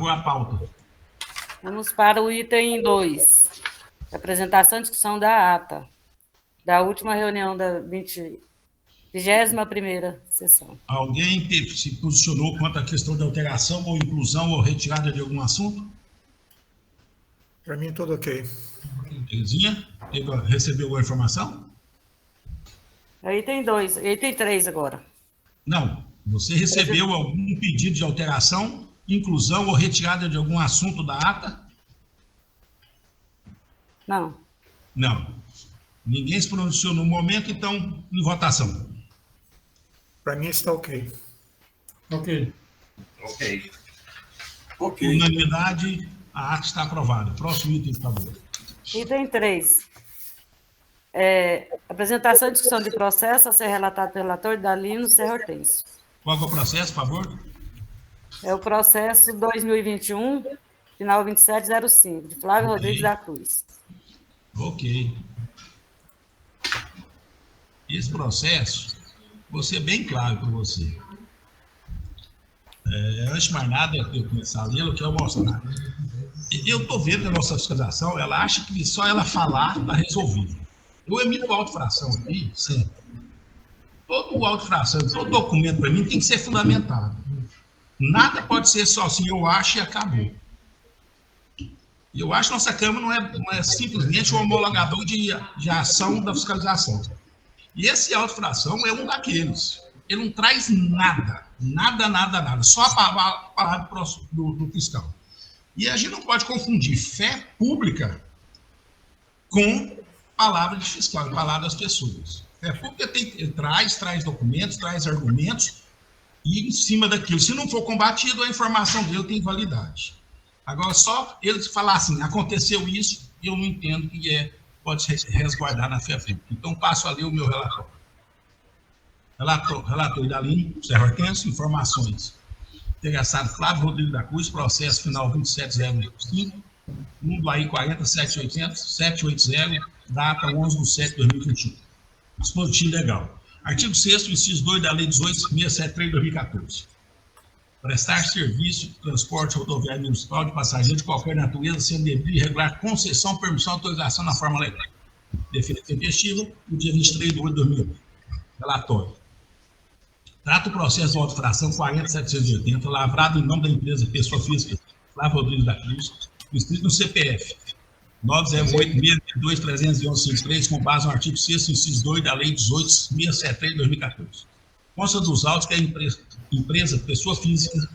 a pauta. Vamos para o item 2. Apresentação e discussão da ata da última reunião da 21ª sessão. Alguém se posicionou quanto à questão de alteração ou inclusão ou retirada de algum assunto? Para mim, tudo ok. Terezinha, recebeu a informação? É item 2, item 3 agora. Não. Você recebeu algum pedido de alteração, inclusão ou retirada de algum assunto da ata? Não. Não. Ninguém se pronunciou no momento, então, em votação. Para mim está ok. Ok. Unanimidade, a ata está aprovada. Próximo item, por favor. Item 3. Apresentação e discussão de processo a ser relatado pelo relator Dalino Serra Hortêncio. Qual é o processo, por favor? É o processo 2021, final 2705, de Flávio Rodrigues da Cruz. Ok. Esse processo, vou ser bem claro para você. Antes de mais nada, eu começar a ler, eu quero mostrar. Eu estou vendo que a nossa fiscalização, ela acha que só ela falar está resolvido. Eu emito auto-infração aqui, sempre. Todo auto-infração, todo documento para mim tem que ser fundamentado. Nada pode ser só assim, eu acho e acabou. Eu acho que nossa Câmara não é simplesmente um homologador de ação da fiscalização. E esse auto-infração é um daqueles. Ele não traz nada. Nada. Só a palavra do fiscal. E a gente não pode confundir fé pública com palavra de fiscal, palavra das pessoas. Fé pública traz documentos, traz argumentos, e em cima daquilo, se não for combatido, a informação dele tem validade. Agora, só eles falar assim, aconteceu isso, eu não entendo que pode se resguardar na fé pública. Então, passo a ler o meu relatório. Relator Idalino, Serra Hortêncio, informações. Interessado Flávio Rodrigues da Cruz, processo final 27005, número aí 47800-780, data 11/7/2021. Dispositivo legal. Artigo 6º, inciso 2 da Lei 18.673 de 2014. Prestar serviço de transporte rodoviário municipal de passageiros de qualquer natureza, sendo devido e regular concessão, permissão, autorização na forma legal. Defesa tempestiva, no dia 23/8/2001. Relatório. Trata o processo de auto-infração 40.780, lavrado em nome da empresa pessoa física Flávio Rodrigues da Cruz, inscrito no CPF 908-622-311-53, com base no artigo 6º, inciso 2 da Lei 18.673 de 2014. Consta dos autos que a empresa pessoa física,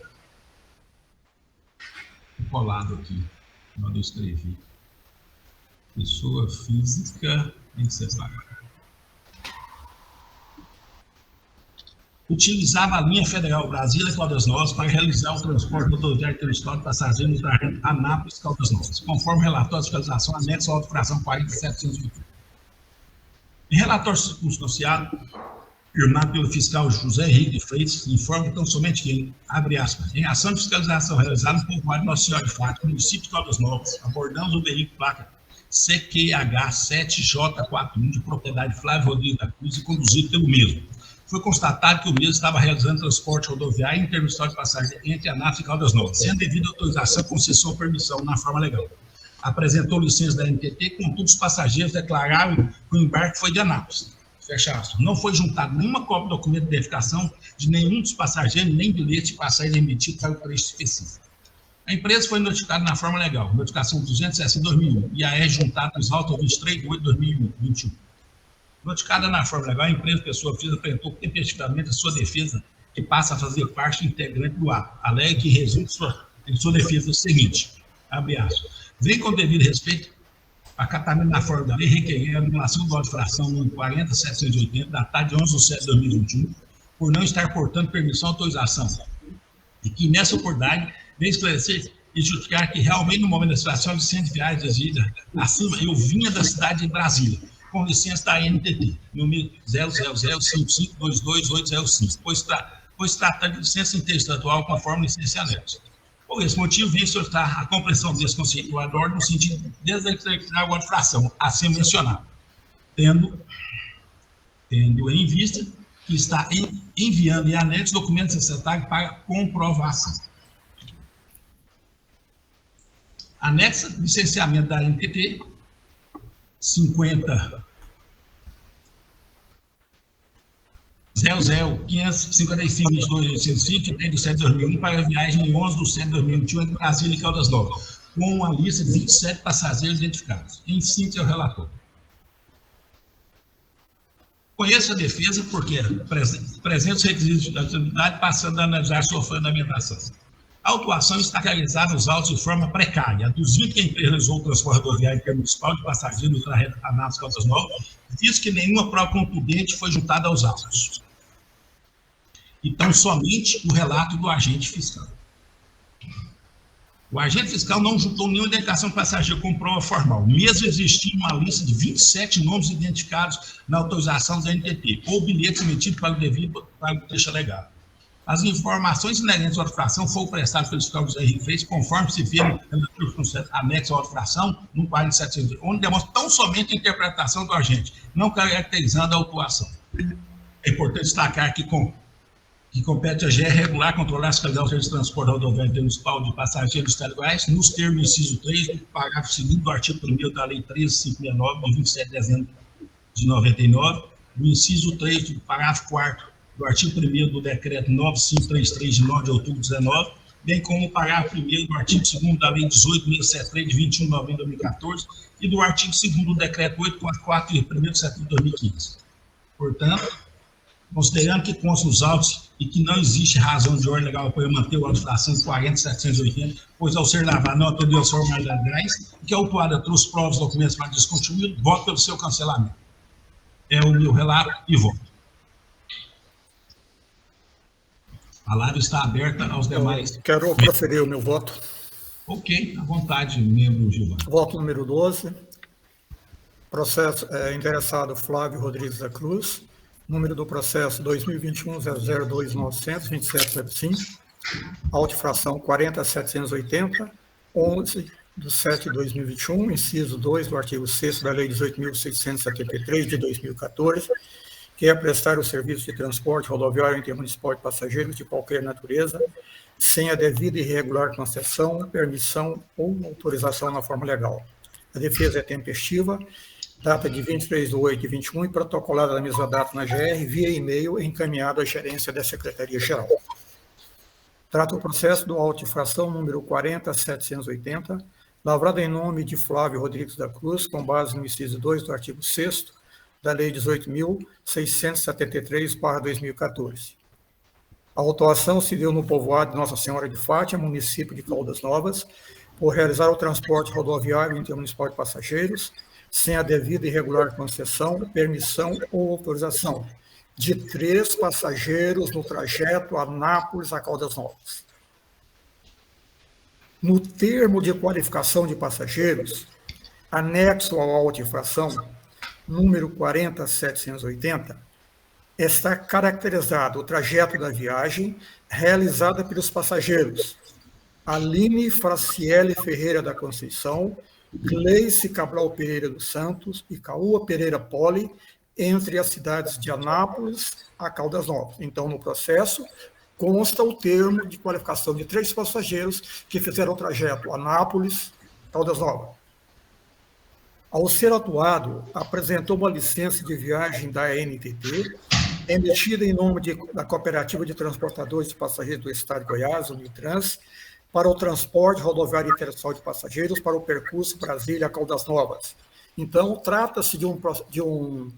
colado aqui, onde eu escrevi, pessoa física em separado, utilizava a linha federal Brasília-Caldas Novas para realizar o transporte rodoviário territorial de passageiros da Anápolis-Caldas Novas, conforme relatório de fiscalização anexo à auto-infração 40.721. Em relatório circunstanciado, firmado pelo fiscal José Henrique de Freitas, informa tão somente que, abre aspas, em ação de fiscalização realizada no povoado Nossa Senhora de Fátima, município de Caldas Novas, abordamos o veículo placa CQH7J41, de propriedade Flávio Rodrigues da Cruz e conduzido pelo mesmo. Foi constatado que o mesmo estava realizando transporte rodoviário e intermissório de passageiros entre Anápolis e Caldas Novas, sendo devida autorização, concessão ou permissão na forma legal. Apresentou licença da NTT, contudo, os passageiros declararam que o embarque foi de Anápolis. Fecha aspas. Não foi juntado nenhuma cópia do documento de identificação de nenhum dos passageiros, nem bilhete de passagem emitido para o trecho específico. A empresa foi notificada na forma legal, notificação 260/2001, e a juntada nos autos 23/8/2021. Notificada na forma legal, a empresa pessoa física apresentou tempestivamente a sua defesa, que passa a fazer parte integrante do ato. Alega que resulta em sua defesa o seguinte, abre aspas, vem com devido respeito acatamento na forma da lei, requerer a anulação do auto-infração número 40.780, datado de 11/7/2021, por não estar portando permissão ou autorização. E que, nessa oportunidade, vem esclarecer e justificar que realmente, no momento da situação de 100 viagens exigida acima, eu vinha da cidade de Brasília, com licença da NTT, número 00055222805, pois tratando de licença interestadual conforme licença anexa. Por esse motivo, vem solicitar a compreensão desse conceituado ordem no sentido de desacreditar a infração, assim mencionado, tendo em vista que está enviando em anexo documentos necessários para comprovação. Anexa licenciamento da NTT 50 00-555-22-805, que tem do 7 de 2001 para a viagem em 11 de 7 de 2021 entre Brasília e Caldas Novas, com uma lista de 27 passageiros identificados. Em síntese, é o relator. Conheço a defesa porque apresenta os requisitos da atividade, passando a analisar sua fundamentação. A autuação está realizada nos autos de forma precária, aduzindo que a empresa realizou o transporte rodoviário intermunicipal de passageiros no trajeto Anápolis Caldas Novas, diz que nenhuma prova contundente foi juntada aos autos. Então, somente o relato do agente fiscal. O agente fiscal não juntou nenhuma identificação de passageiro com prova formal, mesmo existindo uma lista de 27 nomes identificados na autorização da NTT, ou bilhetes emitidos para o devido para o trecho alegado. As informações inerentes à autorização foram prestadas pelo fiscal José Henrique Freitas, conforme se vê no anexo à autorização, no 4700, onde demonstra tão somente a interpretação do agente, não caracterizando a autuação. É importante destacar que compete a GE regular, controlar as qualidades de transporte rodoviário intermunicipal de passageiros estaduais, nos termos do inciso 3 do parágrafo 2º do artigo 1º da Lei 13.569, de 27 de dezembro de 99, no inciso 3 do parágrafo 4º do artigo 1º do decreto 9533, de 9 de outubro de 19, bem como o parágrafo 1º do artigo 2º da Lei 18.673, de 21 de novembro de 2014, e do artigo 2º do decreto 844, de 1º de setembro de 2015. Portanto, considerando que consta nos autos e que não existe razão de ordem legal para manter o auto de infração 40.780, pois ao ser lavado não atendeu as formalidades legais, e que a autuada trouxe provas e documentos para descontinuidade, voto pelo seu cancelamento. É o meu relato e voto. A palavra está aberta aos demais. Quero proferir o meu voto. Ok, à vontade, membro Gilmar. Voto número 12. Processo interessado Flávio Rodrigues da Cruz. Número do processo 2021-002-900-2775. Auto-infração 40.780, 11 de 7 de 2021, inciso 2 do artigo 6º da Lei 18.673, de 2014, que é prestar o serviço de transporte rodoviário intermunicipal de passageiros de qualquer natureza, sem a devida e regular concessão, permissão ou autorização na forma legal. A defesa é tempestiva, data de 23 de 8 de 21 e protocolada na mesma data na GR, via e-mail encaminhado à gerência da Secretaria-Geral. Trata o processo do auto-infração número 40.780, lavrado em nome de Flávio Rodrigues da Cruz, com base no inciso 2 do artigo 6º da Lei 18.673/2014. A autuação se deu no povoado de Nossa Senhora de Fátima, município de Caldas Novas, por realizar o transporte rodoviário intermunicipal de passageiros, sem a devida e regular concessão, permissão ou autorização, de 3 passageiros no trajeto Anápolis a Caldas Novas. No termo de qualificação de passageiros, anexo à auto-infração, número 40.780, está caracterizado o trajeto da viagem realizada pelos passageiros Aline Fraciele Ferreira da Conceição, Gleice Cabral Pereira dos Santos e Caúa Pereira Poli, entre as cidades de Anápolis a Caldas Novas. Então, no processo, consta o termo de qualificação de 3 passageiros que fizeram o trajeto Anápolis-Caldas Novas. Ao ser atuado, apresentou uma licença de viagem da NTT, emitida em nome da Cooperativa de Transportadores de Passageiros do Estado de Goiás, Unitrans, para o transporte rodoviário interestadual de passageiros para o percurso Brasília-Caldas Novas. Então, trata-se de um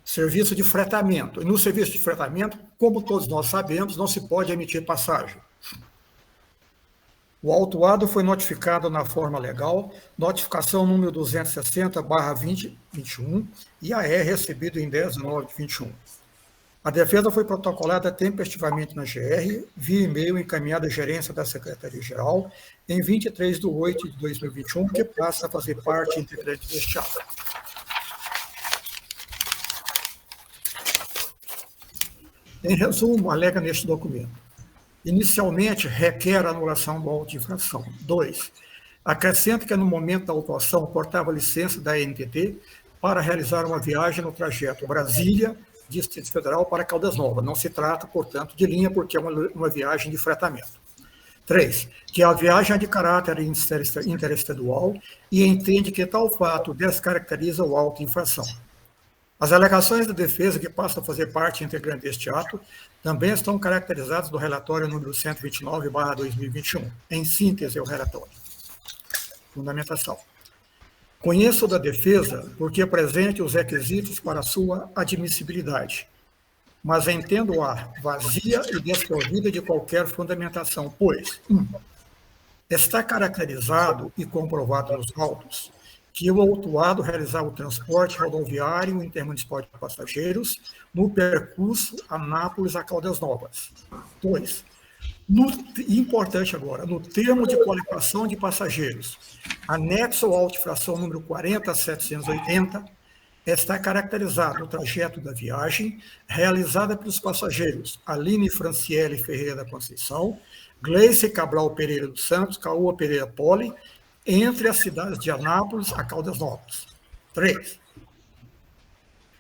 serviço de fretamento. E no serviço de fretamento, como todos nós sabemos, não se pode emitir passagem. O autuado foi notificado na forma legal, notificação número 260/2021, e a é recebido em 10/9/21. A defesa foi protocolada tempestivamente na GR, via e-mail encaminhado à gerência da Secretaria-Geral, em 23 de 8 de 2021, que passa a fazer parte integrante deste ato. Em resumo, alega neste documento: inicialmente, requer a anulação do auto de infração. 2. Acrescenta que, no momento da autuação, portava licença da NTT para realizar uma viagem no trajeto Brasília, Distrito Federal, para Caldas Novas. Não se trata, portanto, de linha, porque é uma viagem de fretamento. 3, que a viagem é de caráter interestadual e entende que tal fato descaracteriza o auto de infração. As alegações da defesa que passam a fazer parte integrante deste ato também estão caracterizadas no relatório número 129/2021. Em síntese, é o relatório. Fundamentação. Conheço da defesa porque apresente os requisitos para sua admissibilidade, mas entendo-a vazia e desprovida de qualquer fundamentação, pois, 1. Está caracterizado e comprovado nos autos que o autuado realizava o transporte rodoviário intermunicipal de passageiros no percurso Anápolis a Caldas Novas. 2. Importante agora, no termo de qualificação de passageiros, anexo ao auto-infração número 40780, está caracterizado o trajeto da viagem realizada pelos passageiros Aline Franciele Ferreira da Conceição, Gleice Cabral Pereira dos Santos, Caoa Pereira Poli, entre as cidades de Anápolis a Caldas Novas. 3.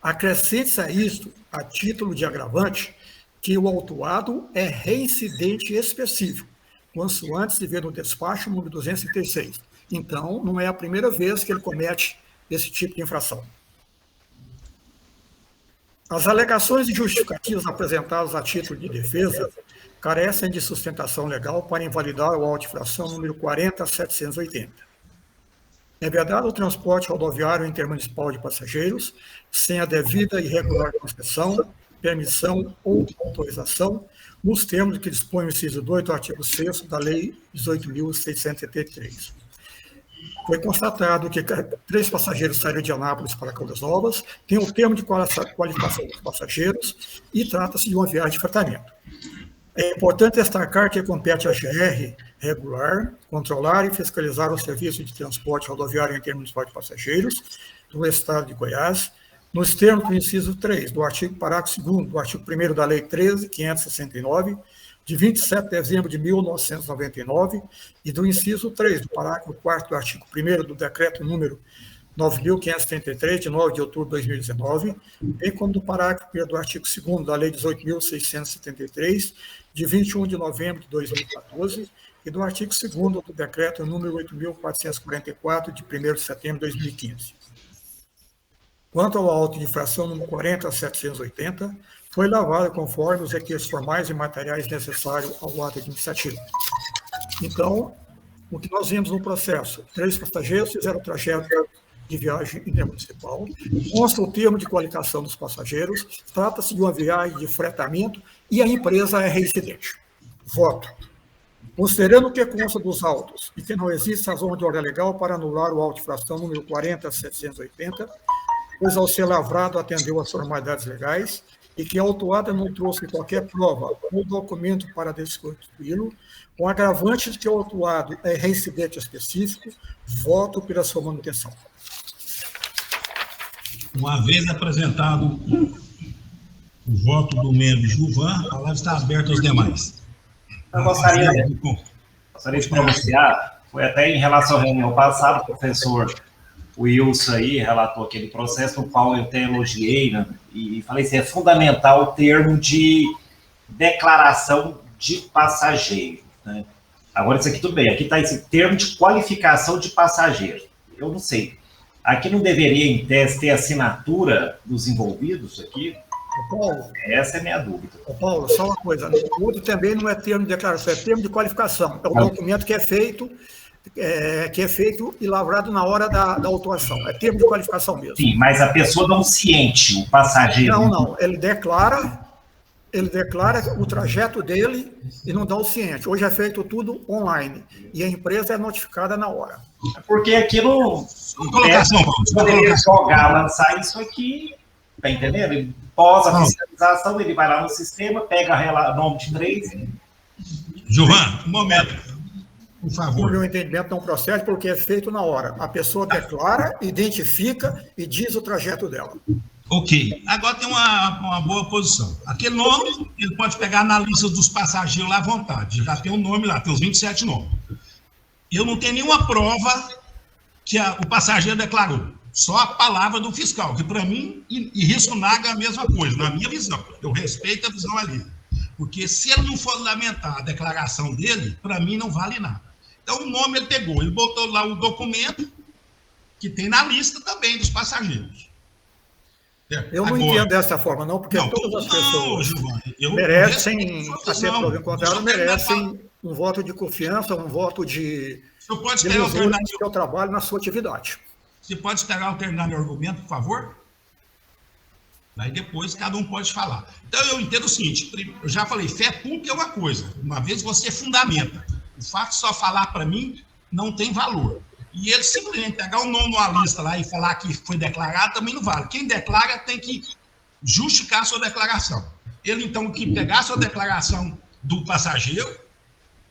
Acrescente-se a isto, a título de agravante, que o autuado é reincidente específico, consoante se vê no despacho número 236. Então, não é a primeira vez que ele comete esse tipo de infração. As alegações e justificativas apresentadas a título de defesa carecem de sustentação legal para invalidar o auto-infração número 40780. É vedado o transporte rodoviário intermunicipal de passageiros sem a devida e regular concessão, permissão ou autorização, nos termos que dispõe o inciso 2 do artigo 6º da Lei 18.673. Foi constatado que 3 passageiros saíram de Anápolis para Caldas Novas, tem o termo de qualificação dos passageiros e trata-se de uma viagem de fretamento. É importante destacar que compete à GR regular, controlar e fiscalizar o serviço de transporte rodoviário intermunicipal de passageiros do Estado de Goiás, nos termos do inciso 3 do artigo parágrafo 2º do artigo 1º da Lei 13.569, de 27 de dezembro de 1999, e do inciso 3 do parágrafo 4º do artigo 1º do decreto número 9.533, de 9 de outubro de 2019, bem como do parágrafo 1º do artigo 2º da Lei 18.673, de 21 de novembro de 2014, e do artigo 2º do decreto número 8.444, de 1º de setembro de 2015. Quanto ao auto de infração número 40780, foi lavado conforme os requisitos formais e materiais necessários ao ato administrativo. Então, o que nós vimos no processo, 3 passageiros fizeram o trajeto de viagem intermunicipal, consta o termo de qualificação dos passageiros, trata-se de uma viagem de fretamento e a empresa é reincidente. Voto. Considerando que consta dos autos e que não existe razão de ordem legal para anular o auto de infração número 40780, pois ao ser lavrado atendeu às formalidades legais e que a autuada não trouxe qualquer prova ou documento para desconstituí-lo, com agravante de que o autuado é reincidente específico, voto pela sua manutenção. Uma vez apresentado o voto do membro Gilvan, a palavra está aberta aos demais. Eu gostaria de pronunciar, foi até em relação à reunião passada, o professor Wilson aí relatou aquele processo, no qual eu até elogiei, né, e falei assim, é fundamental o termo de declaração de passageiro, né? Agora, isso aqui tudo bem, aqui está esse termo de qualificação de passageiro. Eu não sei, aqui não deveria, em tese, ter assinatura dos envolvidos aqui? Paulo, essa é a minha dúvida. Paulo, só uma coisa, o outro também não é termo de declaração, é termo de qualificação, é o documento que é feito e lavrado na hora da autuação, é termo de qualificação mesmo. Sim, mas a pessoa não ciente, o passageiro... Não, ele declara o trajeto dele e não dá o ciente. Hoje é feito tudo online e a empresa é notificada na hora. Porque aqui não... poderia jogar, lançar isso aqui, tá entendendo? Ele pós a fiscalização, ele vai lá no sistema, pega nome de 3... Gilvan, um momento. Por favor. No meu entendimento, não procede porque é feito na hora. A pessoa declara, identifica e diz o trajeto dela. Ok. Agora tem uma boa posição. Aquele nome, ele pode pegar na lista dos passageiros lá à vontade. Já tem um nome lá, tem os 27 nomes. Eu não tenho nenhuma prova que o passageiro declarou. Só a palavra do fiscal, que para mim, e risco naga é a mesma coisa, na minha visão. Eu respeito a visão ali. Porque se ele não fundamentar a declaração dele, para mim não vale nada. Então, o nome ele pegou, ele botou lá o documento que tem na lista também dos passageiros. Eu não entendo dessa forma, não, porque todas as pessoas merecem, até prova em contrário, merecem um voto de confiança, um voto de ilusão no seu trabalho, na sua atividade. Você pode esperar eu terminar meu argumento, por favor? Daí depois cada um pode falar. Então eu entendo o seguinte, eu já falei, fé pública é uma coisa, uma vez você fundamenta. O fato de só falar para mim não tem valor. E ele simplesmente pegar o nome numa lista lá e falar que foi declarado também não vale. Quem declara tem que justificar a sua declaração. Ele, então, que pegar a sua declaração do passageiro,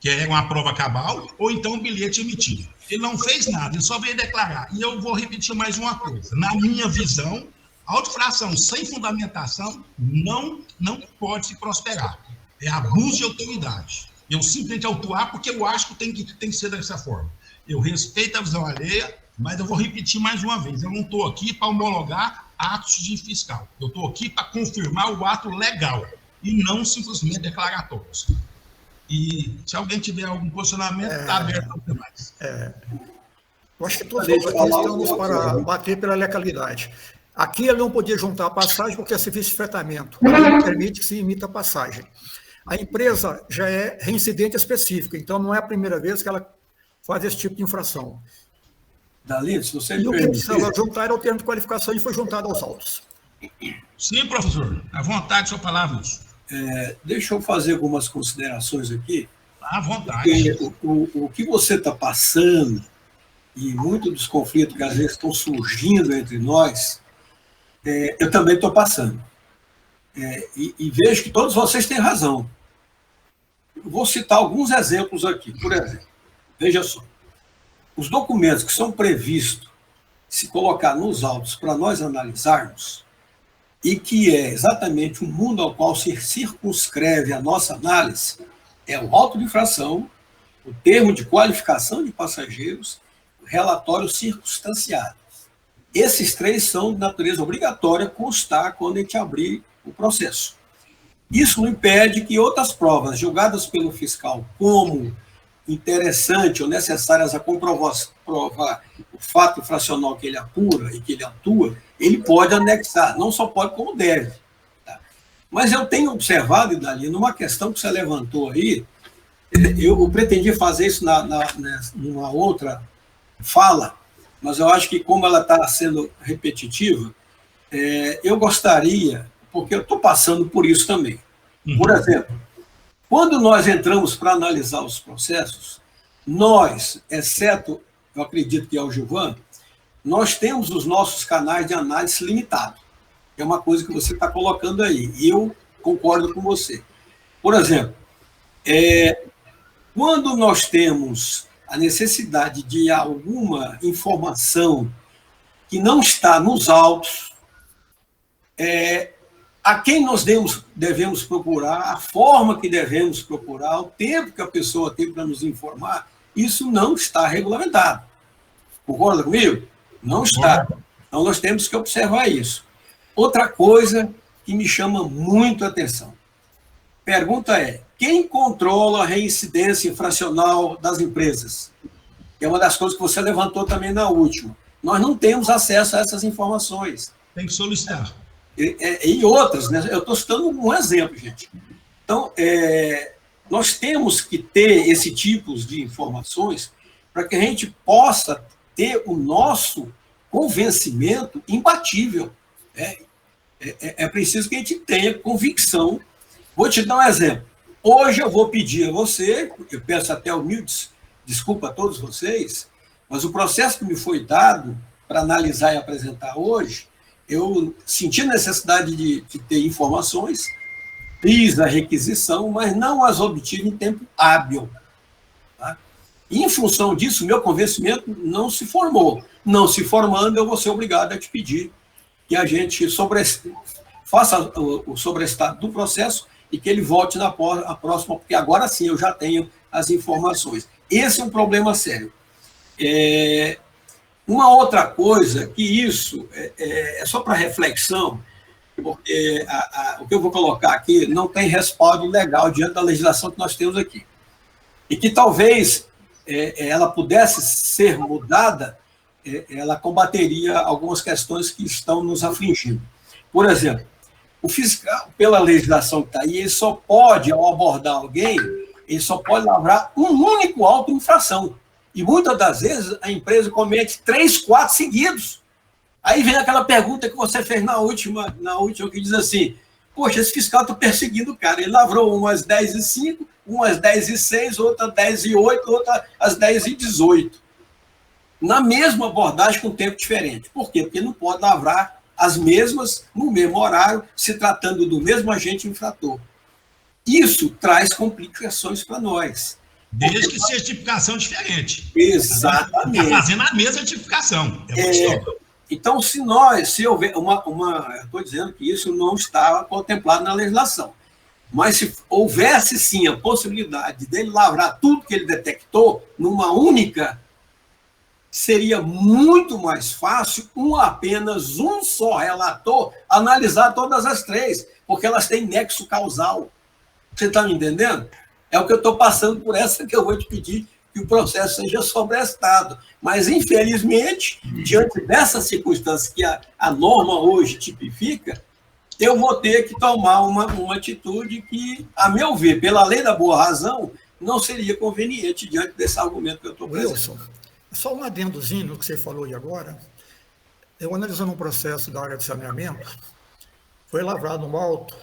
que é uma prova cabal, ou então o bilhete emitido. Ele não fez nada, ele só veio declarar. E eu vou repetir mais uma coisa. Na minha visão, a autoinfração sem fundamentação não pode se prosperar. É abuso de autoridade. Eu simplesmente autuar porque eu acho que tem que ser dessa forma. Eu respeito a visão alheia, mas eu vou repetir mais uma vez. Eu não estou aqui para homologar atos de fiscal. Eu estou aqui para confirmar o ato legal e não simplesmente declaratórios. E se alguém tiver algum posicionamento, está aberto aos demais. Eu acho que todos nós aqui estamos para bater pela legalidade. Aqui ele não podia juntar a passagem porque é serviço de fretamento. Ele permite que se imita a passagem. A empresa já é reincidente específica, então não é a primeira vez que ela faz esse tipo de infração. Dalino, se você e o que precisava juntar era o termo de qualificação e foi juntado aos autos. Sim, professor. À vontade, sua palavra, Wilson. Deixa eu fazer algumas considerações aqui. À vontade. O que você está passando e muitos dos conflitos que às vezes estão surgindo entre nós, eu também estou passando. E vejo que todos vocês têm razão. Eu vou citar alguns exemplos aqui. Por exemplo, veja só, os documentos que são previstos se colocar nos autos para nós analisarmos, e que é exatamente o mundo ao qual se circunscreve a nossa análise, é o auto de infração, o termo de qualificação de passageiros, o relatório circunstanciado. Esses três são de natureza obrigatória constar quando a gente abrir o processo. Isso não impede que outras provas julgadas pelo fiscal como interessante ou necessárias a provar o fato infracional que ele apura e que ele atua, ele pode anexar, não só pode, como deve. Tá? Mas eu tenho observado, Idalino, numa questão que você levantou aí, eu pretendia fazer isso numa outra fala, mas eu acho que como ela está sendo repetitiva, eu gostaria, porque eu estou passando por isso também. Por exemplo, quando nós entramos para analisar os processos, nós, exceto, eu acredito que é o Gilvan, nós temos os nossos canais de análise limitados. É uma coisa que você está colocando aí, e eu concordo com você. Por exemplo, quando nós temos a necessidade de alguma informação que não está nos autos, a quem nós devemos procurar, a forma que devemos procurar, o tempo que a pessoa tem para nos informar, isso não está regulamentado. Concorda comigo? Não está. Então, nós temos que observar isso. Outra coisa que me chama muito a atenção. Pergunta é, quem controla a reincidência infracional das empresas? Que é uma das coisas que você levantou também na última. Nós não temos acesso a essas informações. Tem que solicitar. E outras, né? Eu estou citando um exemplo, gente. Então, nós temos que ter esse tipo de informações para que a gente possa ter o nosso convencimento imbatível. É preciso que a gente tenha convicção. Vou te dar um exemplo. Hoje eu vou pedir a você, eu peço até humildes, desculpa a todos vocês, mas o processo que me foi dado para analisar e apresentar hoje, eu senti a necessidade de ter informações, fiz a requisição, mas não as obtive em tempo hábil. Tá? E, em função disso, meu convencimento não se formou. Não se formando, eu vou ser obrigado a te pedir que a gente faça o sobreestado do processo e que ele volte na próxima, porque agora sim eu já tenho as informações. Esse é um problema sério. Uma outra coisa, que isso é só para reflexão, porque o que eu vou colocar aqui não tem respaldo legal diante da legislação que nós temos aqui. E que talvez ela pudesse ser mudada, ela combateria algumas questões que estão nos afligindo. Por exemplo, o fiscal, pela legislação que está aí, ele só pode, ao abordar alguém, ele só pode lavrar um único auto de infração. E muitas das vezes a empresa comete 3, 4 seguidos. Aí vem aquela pergunta que você fez na última que diz assim, poxa, esse fiscal está perseguindo o cara. Ele lavrou umas 10h05, umas 10h06, outra 10h08, outra às 10h18. Na mesma abordagem com tempo diferente. Por quê? Porque não pode lavrar as mesmas no mesmo horário, se tratando do mesmo agente infrator. Isso traz complicações para nós. Desde que seja tipificação diferente. Exatamente. Está fazendo a mesma tipificação. Então, se houver eu estou dizendo que isso não está contemplado na legislação, mas se houvesse sim a possibilidade dele lavrar tudo que ele detectou numa única, seria muito mais fácil apenas um só relator analisar todas as 3, porque elas têm nexo causal. Você está me entendendo? É o que eu estou passando por essa que eu vou te pedir que o processo seja sobrestado. Mas, infelizmente, diante dessa circunstância que a norma hoje tipifica, eu vou ter que tomar uma atitude que, a meu ver, pela lei da boa razão, não seria conveniente diante desse argumento que eu estou apresentando. Wilson, só um adendozinho no que você falou de agora. Eu analisando um processo da área de saneamento, foi lavrado no auto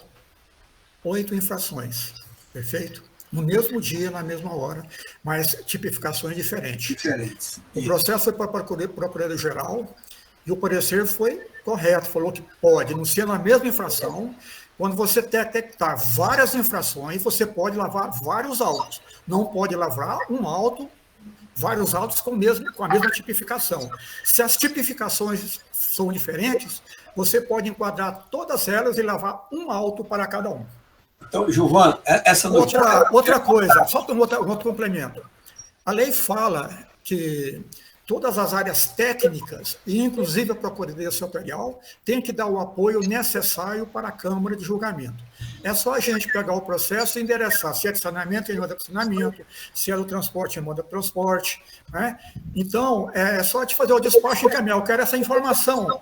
8 infrações, perfeito? No mesmo dia, na mesma hora, mas tipificações diferentes. O processo foi para a Procuradoria-Geral e o parecer foi correto, falou que pode, não ser na mesma infração, quando você detectar várias infrações, você pode lavrar vários autos. Não pode lavrar um auto, vários autos com a mesma tipificação. Se as tipificações são diferentes, você pode enquadrar todas elas e lavar um auto para cada um. Então, Giovana, essa notícia... Outra coisa, só um outro complemento. A lei fala que todas as áreas técnicas, e inclusive a Procuradoria Setorial, tem que dar o apoio necessário para a Câmara de Julgamento. É só a gente pegar o processo e endereçar se é de saneamento, ele manda para saneamento, se é do transporte, ele manda para transporte. Né? Então, é só te fazer o despacho e encaminhar. Eu quero essa informação,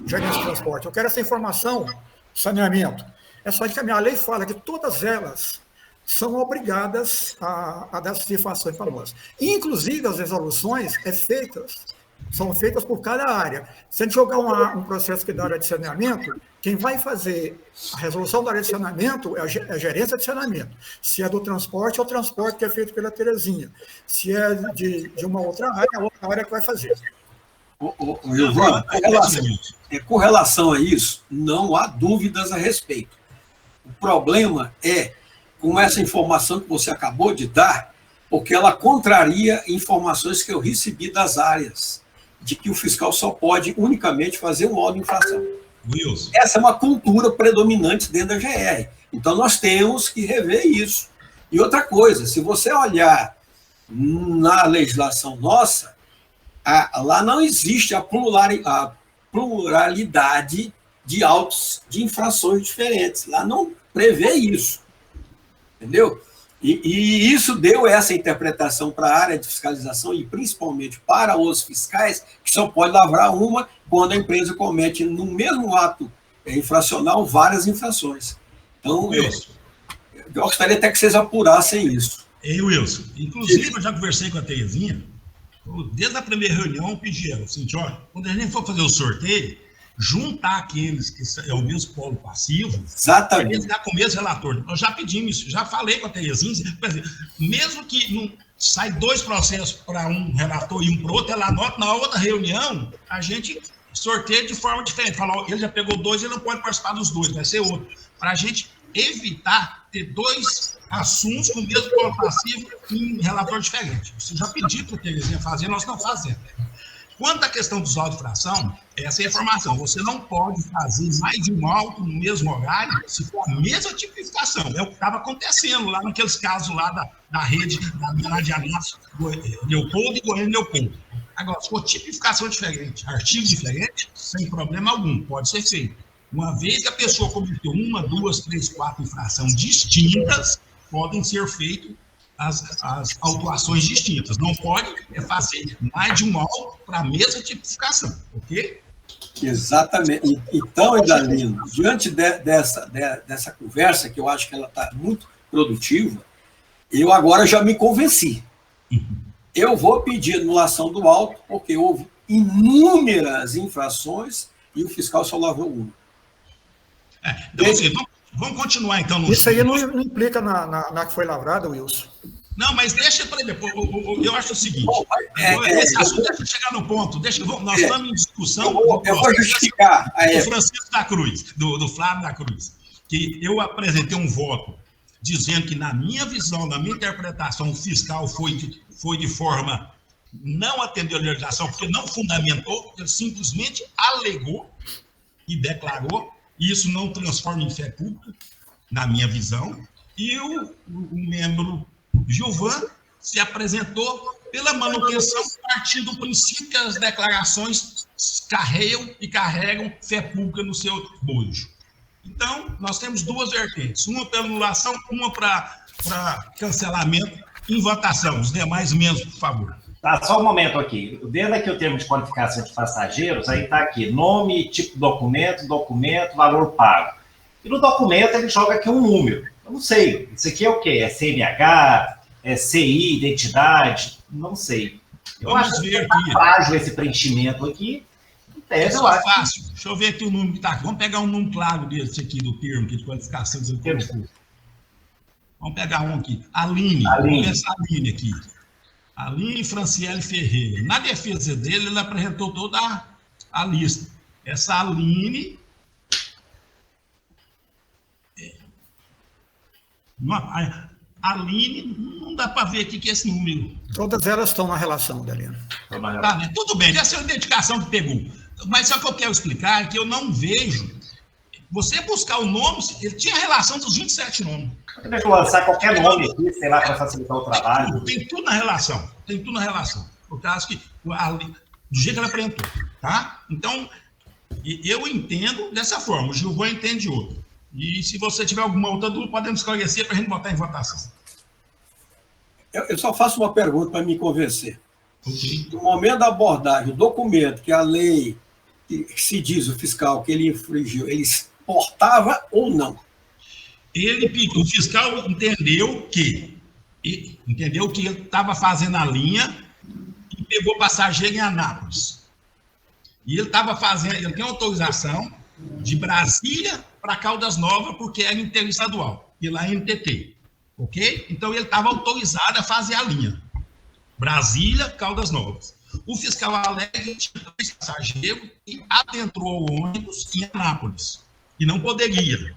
gerente de transporte, eu quero essa informação, saneamento. É só encaminhar. A lei fala que todas elas são obrigadas a dar satisfações para nós. Inclusive, as resoluções são feitas por cada área. Se a gente jogar um processo que é da área de saneamento, quem vai fazer a resolução da área de saneamento é a gerência de saneamento. Se é do transporte, é o transporte que é feito pela Terezinha. Se é de uma outra área, é a outra área que vai fazer. Giovana, com relação a isso, não há dúvidas a respeito. O problema é com essa informação que você acabou de dar, porque ela contraria informações que eu recebi das áreas, de que o fiscal só pode unicamente fazer um auto de infração. Wilson. Essa é uma cultura predominante dentro da GR. Então, nós temos que rever isso. E outra coisa, se você olhar na legislação nossa, lá não existe a pluralidade de autos de infrações diferentes. Lá não prevê isso. Entendeu? E isso deu essa interpretação para a área de fiscalização e principalmente para os fiscais, que só pode lavrar uma quando a empresa comete no mesmo ato infracional várias infrações. Então, eu gostaria até que vocês apurassem isso. Ei, Wilson, inclusive eu já conversei com a Terezinha, desde a primeira reunião eu pedi ela, assim, olha, quando a gente for fazer o sorteio, juntar aqueles que é o mesmo polo passivo, exatamente, ficar com o mesmo relator. Nós já pedimos isso, já falei com a Terezinha, mesmo que não sai 2 processos para um relator e um para outro, ela anota na outra reunião, a gente sorteia de forma diferente. Fala, ele já pegou 2, ele não pode participar dos 2, vai ser outro. Para a gente evitar ter 2 assuntos com o mesmo polo passivo em relator diferente. Você já pediu para a Terezinha fazer, nós estamos fazendo. Quanto à questão dos autos de infração, essa é a informação. Você não pode fazer mais de um auto no mesmo horário se for a mesma tipificação. É o que estava acontecendo lá naqueles casos lá da rede, da de análise Leopoldo e Goiânia Leopoldo. Agora, se for tipificação diferente, artigo diferente, sem problema algum, pode ser feito. Uma vez que a pessoa cometeu 1, 2, 3, 4 infrações distintas, podem ser feitas as autuações distintas. Não pode fazer mais de um auto para a mesma tipificação, ok? Exatamente. Então, Idalino, diante dessa conversa, que eu acho que ela está muito produtiva, eu agora já me convenci. Eu vou pedir anulação do auto, porque houve inúmeras infrações e o fiscal só lavou uma. Então, assim, vamos continuar, então. Isso aí não implica na que foi lavrada, Wilson. Não, mas deixa para depois. Eu acho o seguinte: esse assunto, deixa eu chegar no ponto. Nós estamos em discussão. Eu vou justificar. Do Francisco da Cruz, do Flávio da Cruz, que eu apresentei um voto dizendo que, na minha visão, na minha interpretação, o fiscal foi de forma. Não atendeu a legislação, porque não fundamentou, ele simplesmente alegou e declarou. E isso não transforma em fé pública, na minha visão. E o membro Gilvan se apresentou pela manutenção, partindo do princípio que as declarações carregam fé pública no seu bojo. Então, nós temos duas vertentes, uma pela anulação, uma para cancelamento em votação. Os demais menos, por favor. Tá, só um momento aqui. Dentro aqui o termo de qualificação de passageiros, aí está aqui, nome, tipo de documento, valor pago. E no documento ele joga aqui um número. Eu não sei, isso aqui é o quê? É CNH? É CI, identidade? Não sei. Eu acho que é frágil esse preenchimento aqui. É só fácil. Deixa eu ver aqui o número que está aqui. Vamos pegar um número claro desse aqui, do termo de qualificação. Vamos pegar um aqui. Aline. Vamos ver essa Aline aqui. Aline Franciele Ferreira. Na defesa dele, ele apresentou toda a lista. Essa Aline... Aline, não dá para ver aqui que é esse número. Todas elas estão na relação, Dalino. Tá, né? Tudo bem, essa é a identificação que pegou. Mas só que eu quero explicar que eu não vejo... Você buscar o nome, ele tinha relação dos 27 nomes. Deixa eu lançar qualquer nome aqui, sei lá, para facilitar o trabalho. Tem tudo na relação. Por causa que, do jeito que ela apresentou, tá? Então, eu entendo dessa forma, o Gilvan entende de outra. E se você tiver alguma outra dúvida, podemos esclarecer para a gente botar em votação. Eu só faço uma pergunta para me convencer. Okay. No momento da abordagem, o documento que a lei, que se diz o fiscal que ele infringiu, ele portava ou não? O fiscal entendeu que ele estava fazendo a linha e pegou passageiro em Anápolis. E ele estava fazendo, ele tem autorização de Brasília para Caldas Novas, porque era interestadual, pela NTT. Ok? Então ele estava autorizado a fazer a linha. Brasília, Caldas Novas. O fiscal alega que tinha 3 passageiros e adentrou o ônibus em Anápolis. E não poderia.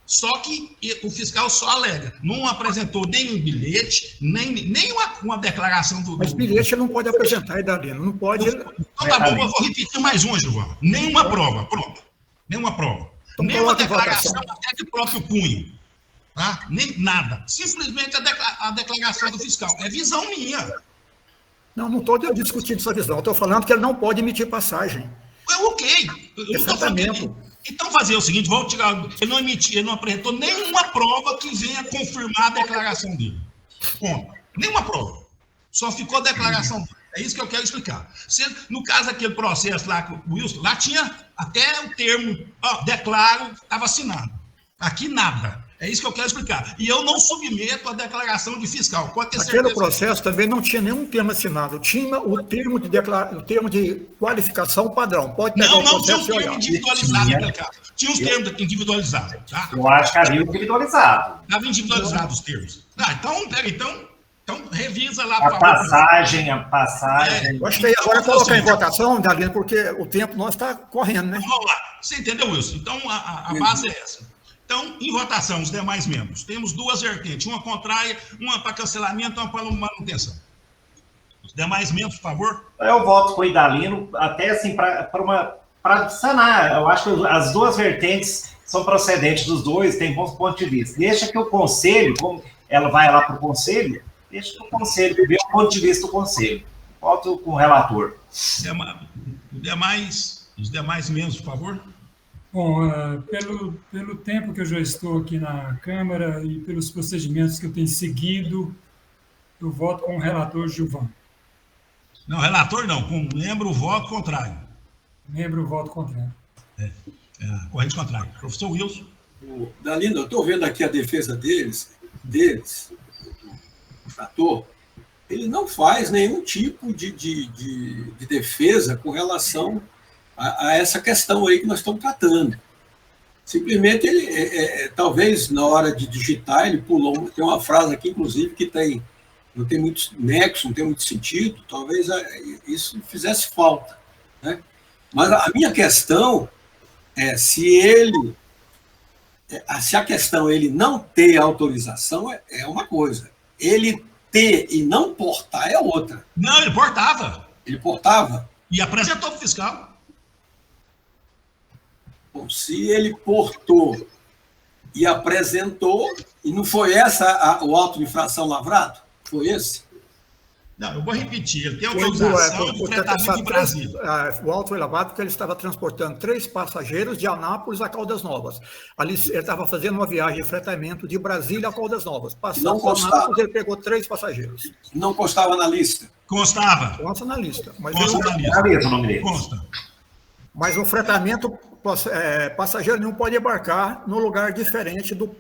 Só que o fiscal só alega. Não apresentou nem um bilhete, nem uma declaração do... Mas bilhete ele não pode apresentar, Idalino. Não pode... Então tá bom, eu vou repetir mais uma, Gilvan. Nenhuma prova, pronto. Nenhuma prova. Então, nenhuma declaração até de próprio punho. Tá? Nem nada. Simplesmente a declaração do fiscal. É visão minha. Não estou discutindo essa visão. Estou falando que ele não pode emitir passagem. Ok. Exatamente. Então, fazer o seguinte, vamos tirar... Ele não apresentou nenhuma prova que venha confirmar a declaração dele. Ponto. Nenhuma prova. Só ficou a declaração dele. É isso que eu quero explicar. No caso daquele processo lá com o Wilson, lá tinha até o termo, declaro, estava assinado. Aqui nada. É isso que eu quero explicar. E eu não submeto a declaração de fiscal. Pode ter certeza. Aquele processo também não tinha nenhum termo assinado. Tinha o termo de qualificação padrão. Pode pegar não tinha um termo individualizado naquele caso. Tinha os termos individualizados. Tá? Eu acho que havia individualizado. Estava individualizado os termos. Então, revisa lá. A passagem. Eu acho que agora colocar em votação, Dalino, porque o tempo nosso está correndo, né? Vamos lá. Você entendeu, Wilson? Então, a base é essa. Então, em votação, os demais membros. Temos 2 vertentes, uma contrária, uma para cancelamento, uma para manutenção. Os demais membros, por favor. Eu voto com o Idalino, até assim, para sanar. Eu acho que as 2 vertentes são procedentes dos dois, tem bons pontos de vista. Deixa que o conselho, como ela vai lá para o conselho, deixa que o conselho ver o ponto de vista do conselho. Voto com o relator. Os demais membros, por favor. Bom, pelo tempo que eu já estou aqui na Câmara e pelos procedimentos que eu tenho seguido, eu voto com o relator Gilvan. Não, relator não, como membro, voto contrário. Membro, voto contrário. Corrente contrária. Professor Wilson. Dalino, eu estou vendo aqui a defesa deles, o trator, ele não faz nenhum tipo de defesa com relação a essa questão aí que nós estamos tratando. Simplesmente, ele, talvez na hora de digitar, ele pulou. Tem uma frase aqui, inclusive, que não tem muito nexo, não tem muito sentido. Talvez isso fizesse falta, né? Mas a minha questão é se a questão ele não ter autorização é uma coisa. Ele ter e não portar é outra. Não, ele portava. Ele portava? E apresentou para o fiscal. Bom, se ele portou e apresentou, e não foi o auto de infração lavrado? Foi esse? Não, eu vou repetir. Ele tem autorização de fretamento de Brasília. O auto foi lavado porque ele estava transportando 3 passageiros de Anápolis a Caldas Novas. Ali ele estava fazendo uma viagem de fretamento de Brasília a Caldas Novas. Passando por Anápolis, ele pegou 3 passageiros. Não constava na lista? Constava. Consta na lista. Mas Consta. Mas o fretamento, passageiro nenhum pode embarcar no lugar diferente do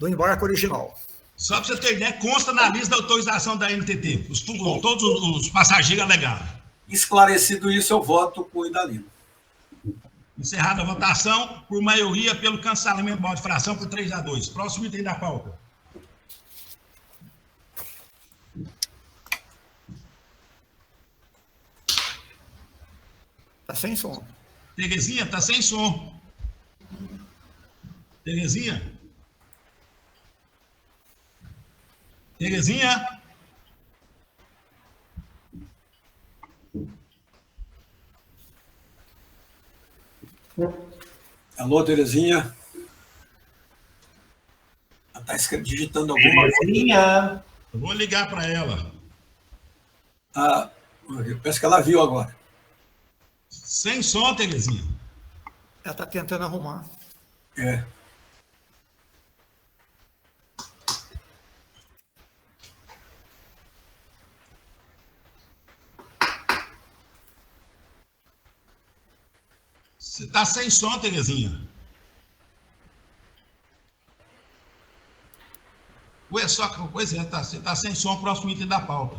embarque original. Só para você ter ideia, consta na lista da autorização da NTT, todos os passageiros alegados. Esclarecido isso, eu voto com o Idalino. Encerrada a votação, por maioria, pelo cancelamento de fração por 3-2. Próximo item da pauta. Está sem som. Terezinha, está sem som. Terezinha? Terezinha? Alô, Terezinha? Ela está digitando alguma coisa. Eu vou ligar para ela. Eu penso que ela viu agora. Sem som, Terezinha. Ela está tentando arrumar. Você está sem som, Terezinha. Ué, só que você está sem som, próximo item da pauta.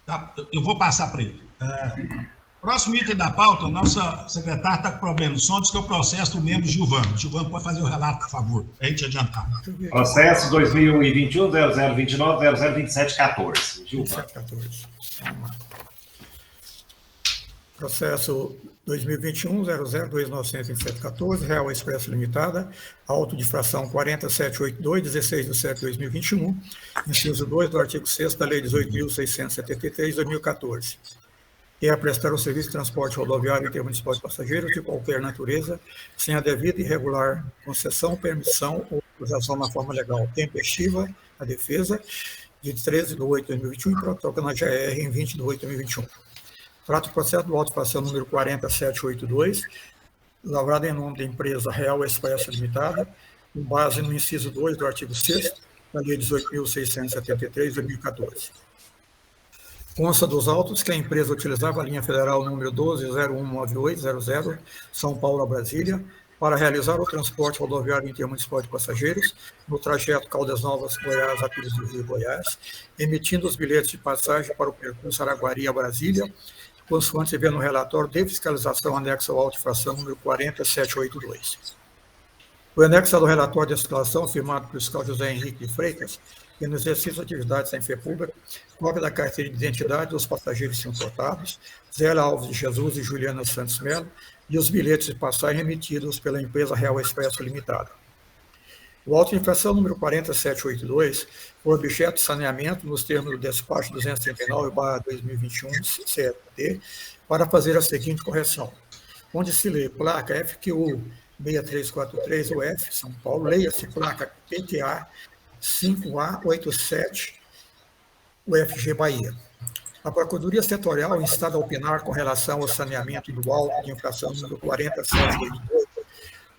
Tá, eu vou passar para ele. Próximo item da pauta, nossa secretária está com problema de som, diz que é o processo do membro Gilvan. Gilvan, pode fazer o relato, por favor, para a gente adiantar. Processo 2021-0029-002714. Gilvan. Processo 2021-00292714, Real Expresso Limitada, auto de infração 4782, 16/7/2021, inciso 2 do artigo 6º da Lei 18.673, 2014. E a prestar o serviço de transporte rodoviário intermunicipal de passageiros de qualquer natureza, sem a devida e regular concessão, permissão ou autorização na forma legal tempestiva, a defesa, de 13/8/2021 e protoca na GR em 20/8/2021. Trata o processo do auto de infração número 4782, lavrado em nome da empresa Real Expresso Limitada, com base no inciso 2 do artigo 6º da Lei 18.673, 2014. Consta dos autos que a empresa utilizava a linha federal número 12019800, São Paulo a Brasília, para realizar o transporte rodoviário intermunicipal de passageiros no trajeto Caldas Novas, Goiás, a Pires do Rio, Goiás, emitindo os bilhetes de passagem para o percurso Araguari a Brasília, consoante se vê no relatório de fiscalização anexo ao auto de infração número 4782. O anexo do relatório de situação, firmado pelo fiscal José Henrique de Freitas, que no exercício de atividades em fé pública, cópia da carteira de identidade dos passageiros importados, Zélia Alves de Jesus e Juliana Santos Melo, e os bilhetes de passagem emitidos pela empresa Real Expresso Limitada. O auto de infração número 4782 foi objeto de saneamento nos termos do despacho 239/2021 CFT para fazer a seguinte correção, onde se lê placa FQU 6343 UF, São Paulo, leia-se placa PTA 5A87 UFG Bahia. A Procuradoria Setorial, instada a opinar com relação ao saneamento do auto de infração número 4782,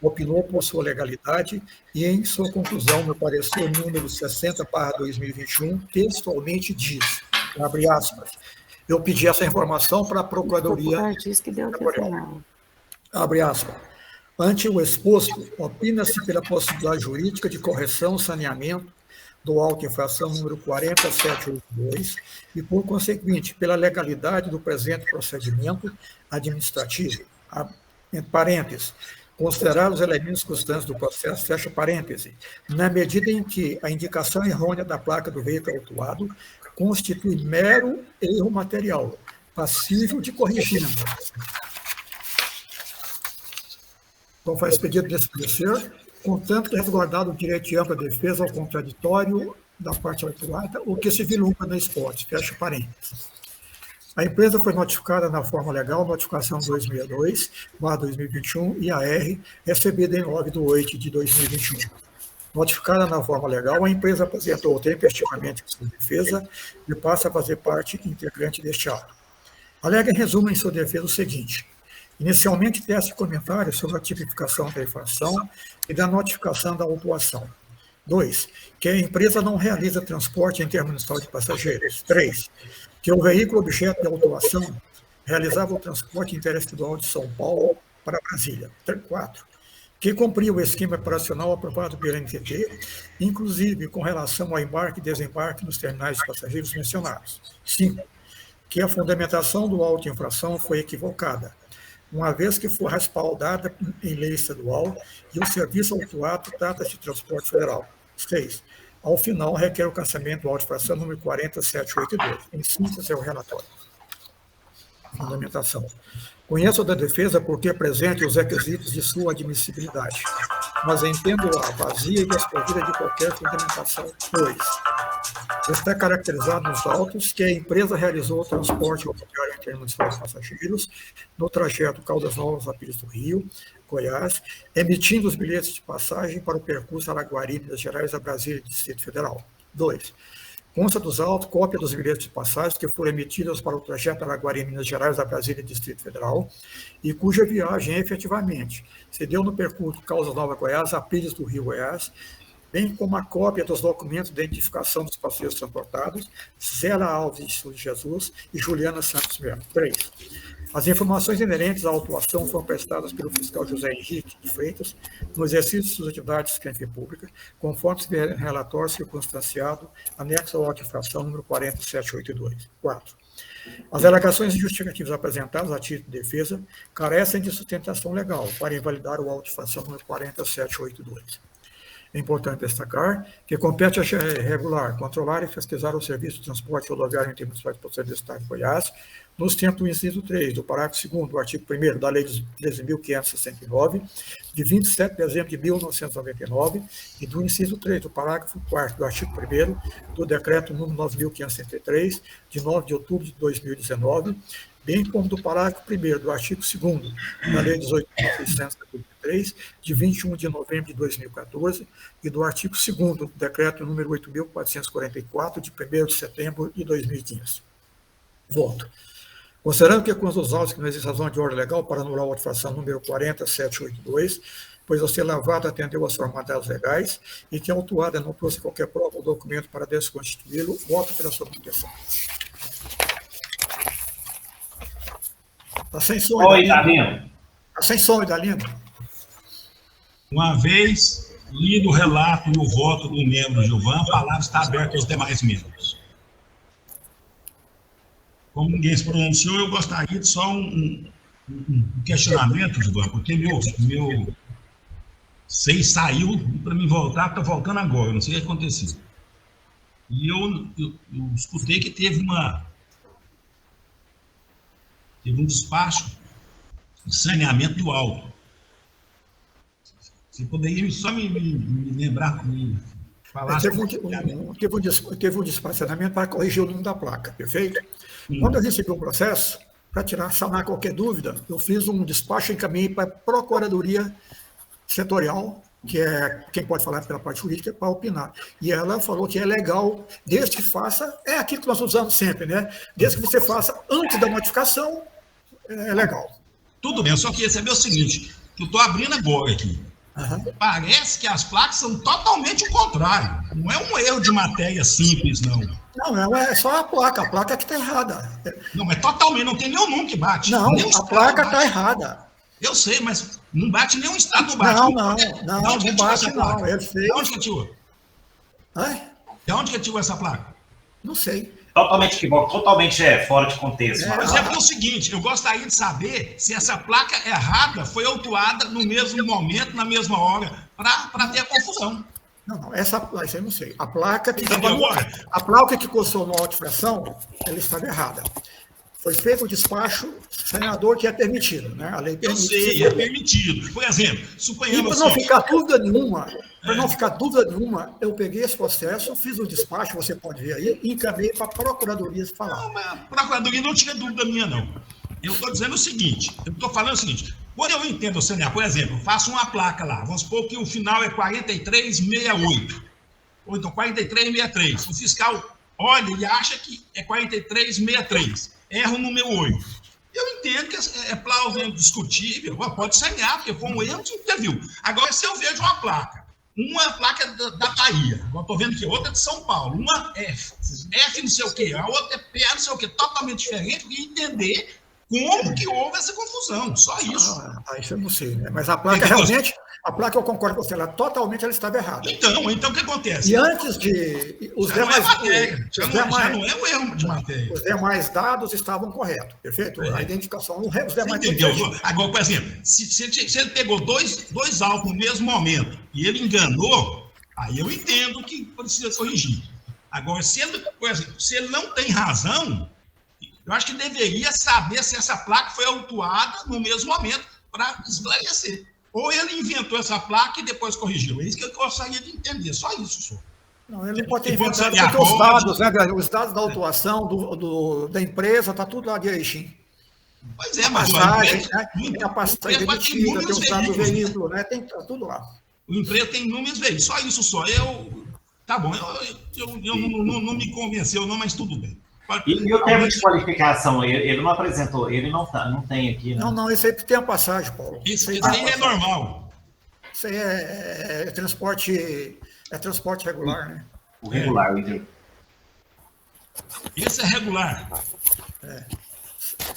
opinou por sua legalidade e, em sua conclusão, no parecer número 60/2021, textualmente diz, abre aspas, eu pedi essa informação para a Procuradoria Setorial. Abre aspas. Ante o exposto, opina-se pela possibilidade jurídica de correção, saneamento do auto de infração número 4782 e, por conseguinte, pela legalidade do presente procedimento administrativo. Entre parênteses, considerar os elementos constantes do processo, fecha parêntese, na medida em que a indicação errônea da placa do veículo autuado constitui mero erro material, passível de corrigimento. Então, faz pedido desse parecer, contanto que resguardado o direito de ampla defesa ao contraditório da parte autuada, o que se vilumbra no esporte, fecha parênteses. A empresa foi notificada na forma legal, notificação 262/2021, IAR, recebida em 9/8/2021. Notificada na forma legal, a empresa apresentou tempestivamente sua defesa e passa a fazer parte integrante deste ato. Alega em resumo em sua defesa o seguinte: inicialmente, tece comentários sobre a tipificação da infração e da notificação da autuação. 2. Que a empresa não realiza transporte intermunicipal de passageiros. 3. Que o veículo objeto de autuação realizava o transporte interestadual de São Paulo para Brasília. 4. Que cumpria o esquema operacional aprovado pela NTT, inclusive com relação ao embarque e desembarque nos terminais de passageiros mencionados. 5. Que a fundamentação do auto de infração foi equivocada, uma vez que for respaldada em lei estadual e o serviço autuado trata-se de transporte federal. 6. Ao final, requer o cancelamento do auto de infração número 4782. Em síntese, é o relatório. Fundamentação. Conheço da defesa porque apresente os requisitos de sua admissibilidade, mas entendo-a vazia e desprovida de qualquer fundamentação. 2. Está caracterizado nos autos que a empresa realizou o transporte rodoviário intermunicipal de passageiros no trajeto Caldas Novas a Pires do Rio, Goiás, emitindo os bilhetes de passagem para o percurso Araguari, Minas Gerais, a Brasília e Distrito Federal. 2. Consta dos autos cópia dos bilhetes de passagem que foram emitidos para o trajeto Araguari, Minas Gerais, a Brasília e Distrito Federal, e cuja viagem efetivamente se deu no percurso Caldas Novas, Goiás, a Pires do Rio, Goiás, bem como a cópia dos documentos de identificação dos passageiros transportados, Zélia Alves de Jesus e Juliana Santos Melo. 3. As informações inerentes à autuação foram prestadas pelo fiscal José Henrique de Freitas no exercício de suas atividades de escrevência pública, conforme se vê em relatório circunstanciado, anexo ao auto de infração número 4782. 4. As alegações e justificativas apresentadas a título de defesa carecem de sustentação legal para invalidar o auto de infração número 4782. É importante destacar que compete a regular, controlar e fiscalizar o serviço de transporte rodoviário intermunicipal de passageiros do Estado de Goiás, nos termos do inciso 3 do parágrafo 2º do artigo 1º da Lei de 13.569, de 27 de dezembro de 1999, e do inciso 3 do parágrafo 4º do artigo 1º do Decreto número 9.563, de 9 de outubro de 2019, bem como do parágrafo 1º do artigo 2º da Lei 18.673, de 21 de novembro de 2014, e do artigo 2º do Decreto número 8.444, de 1º de setembro de 2015. Voto. Considerando que com os autos que não existe razão de ordem legal para anular a auto-infração número 4782, pois ao ser lavado atendeu às formalidades legais e que a autuada não trouxe qualquer prova ou documento para desconstituí-lo, voto pela sua proteção. Está sem som. Oi, Idalino. Está sem som, Idalino. Uma vez lido o relato e o voto do membro Gilvan, a palavra está aberta aos demais membros. Como ninguém se pronunciou, eu gostaria de só um questionamento, Gilvan, porque meu 6 saiu para me voltar, está voltando agora, eu não sei o que aconteceu. E eu escutei que teve um despacho de saneamento do alto. Você poderia só me lembrar, me falar? Teve um despacho de saneamento para corrigir o número da placa, perfeito? Quando eu recebi o processo, para sanar qualquer dúvida, eu fiz um despacho e encaminhei para a Procuradoria Setorial que é quem pode falar pela parte jurídica, para opinar. E ela falou que é legal, desde que faça, é aquilo que nós usamos sempre, né? Desde que você faça antes da notificação, é legal. Tudo bem, eu só queria saber o seguinte, que eu estou abrindo agora aqui. Uhum. Parece que as placas são totalmente o contrário. Não é um erro de matéria simples, não. Não, é só a placa que está errada. Não, mas totalmente, não tem nenhum número que bate. Não, nenhum a placa está errada. Eu sei, mas não bate nenhum estado, não bate. Não bate, não. Ele fez. De onde que tirou? Ai? De onde que tirou essa placa? Não sei. Totalmente equivocado, totalmente fora de contexto. Mas é porque é o seguinte, eu gostaria de saber se essa placa errada foi autuada no mesmo momento, na mesma hora, para ter a confusão. Não, essa placa, eu não sei. A placa que constou no auto-infração, ela estava errada. Foi feito o despacho senador que é permitido, né? A lei permite. Eu sei, é permitido. Por exemplo, suponhamos... E para não ficar dúvida nenhuma, eu peguei esse processo, fiz o despacho, você pode ver aí, e encaminhei para a Procuradoria falar. Não, mas a Procuradoria não tinha dúvida minha, não. Eu estou dizendo o seguinte, eu estou falando o seguinte, quando eu entendo o CNA, por exemplo, eu faço uma placa lá, vamos supor que o final é 4368, ou então 4363, o fiscal olha e acha que é 4363, erra o número 8. Eu entendo que é plausível, discutível, pode sanear, porque foi um erro que você viu. Agora, se eu vejo uma placa da Bahia, agora estou vendo que outra é de São Paulo, uma F não sei o quê, a outra é P não sei o quê, totalmente diferente, e entender como que houve essa confusão, só isso. Isso eu não sei, né? Mas a placa realmente, a placa eu concordo com você, ela estava errada. Então o que acontece? E antes de... Já não é o erro de matéria. Os demais dados estavam corretos, perfeito? A identificação, os demais... Entendeu? Agora, por exemplo, se ele pegou dois alvos no mesmo momento e ele enganou, aí eu entendo que precisa corrigir. Agora, por exemplo, se ele não tem razão, eu acho que deveria saber se essa placa foi autuada no mesmo momento para esclarecer. Ou ele inventou essa placa e depois corrigiu. É isso que eu gostaria de entender, só isso, senhor. Não, ele não pode ter inventado, porque os dados, né, os dados da autuação da empresa, está tudo lá direitinho. Pois é, mas passagem, a passagem emitida, tem os dados do veículo, né? Tem tudo lá. O empresa tem números veículos, só isso só. Tá bom, eu não me convenceu, não, mas tudo bem. E o termo de qualificação, ele não apresentou, ele não tem aqui, né? Não, isso aí tem a passagem, Paulo. Isso aí é normal. Isso aí é transporte regular, né? O regular, entendeu? Esse é regular.